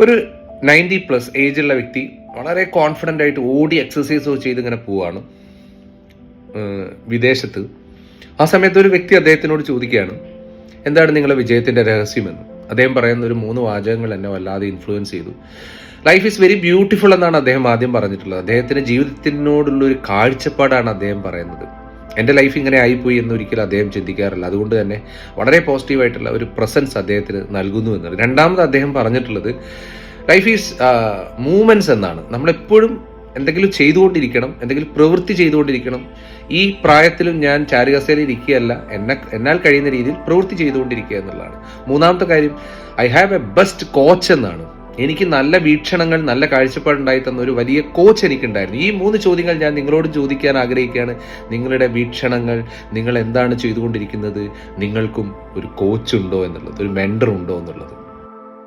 ഒരു 90+ ഏജുള്ള വ്യക്തി വളരെ കോൺഫിഡൻ്റ് ആയിട്ട് ഓടി എക്സസൈസോ ചെയ്ത് ഇങ്ങനെ പോവാണ് വിദേശത്ത്. ആ സമയത്ത് ഒരു വ്യക്തി അദ്ദേഹത്തിനോട് ചോദിക്കുകയാണ്, എന്താണ് നിങ്ങളുടെ വിജയത്തിൻ്റെ രഹസ്യമെന്ന്. അദ്ദേഹം പറയുന്ന ഒരു 3 വാചകങ്ങൾ എന്നെ വല്ലാതെ ഇൻഫ്ലുവൻസ് ചെയ്തു. ലൈഫ് ഈസ് വെരി ബ്യൂട്ടിഫുൾ എന്നാണ് അദ്ദേഹം ആദ്യം പറഞ്ഞിട്ടുള്ളത്. അദ്ദേഹത്തിൻ്റെ ജീവിതത്തിനോടുള്ളൊരു കാഴ്ചപ്പാടാണ് അദ്ദേഹം പറയുന്നത്. എൻ്റെ ലൈഫ് ഇങ്ങനെ ആയിപ്പോയി എന്നൊരിക്കലും അദ്ദേഹം ചിന്തിക്കാറില്ല. അതുകൊണ്ട് തന്നെ വളരെ പോസിറ്റീവായിട്ടുള്ള ഒരു പ്രസൻസ് അദ്ദേഹത്തിന് നൽകുന്നു എന്നത്. രണ്ടാമത് അദ്ദേഹം പറഞ്ഞിട്ടുള്ളത് ലൈഫ് ഈസ് മൂവ്മെൻറ്റ്സ് എന്നാണ്. നമ്മളെപ്പോഴും എന്തെങ്കിലും ചെയ്തുകൊണ്ടിരിക്കണം, എന്തെങ്കിലും പ്രവൃത്തി ചെയ്തുകൊണ്ടിരിക്കണം. ഈ പ്രായത്തിലും ഞാൻ ചാരുകസേരയിൽ ഇരിക്കുകയല്ല, എന്നാൽ കഴിയുന്ന രീതിയിൽ പ്രവൃത്തി ചെയ്തുകൊണ്ടിരിക്കുക എന്നുള്ളതാണ്. മൂന്നാമത്തെ കാര്യം, I have A best coach എന്നാണ്. എനിക്ക് നല്ല വീക്ഷണങ്ങൾ, നല്ല കാഴ്ചപ്പാടുണ്ടായി തന്ന ഒരു വലിയ കോച്ച് എനിക്കുണ്ടായിരുന്നു. ഈ 3 ചോദ്യങ്ങൾ ഞാൻ നിങ്ങളോട് ചോദിക്കാൻ ആഗ്രഹിക്കുകയാണ്. നിങ്ങളുടെ വീക്ഷണങ്ങൾ, നിങ്ങൾ എന്താണ് ചെയ്തുകൊണ്ടിരിക്കുന്നത്, നിങ്ങൾക്കും ഒരു കോച്ച് ഉണ്ടോ എന്നുള്ളത്, ഒരു മെൻറ്റർ ഉണ്ടോ എന്നുള്ളത്.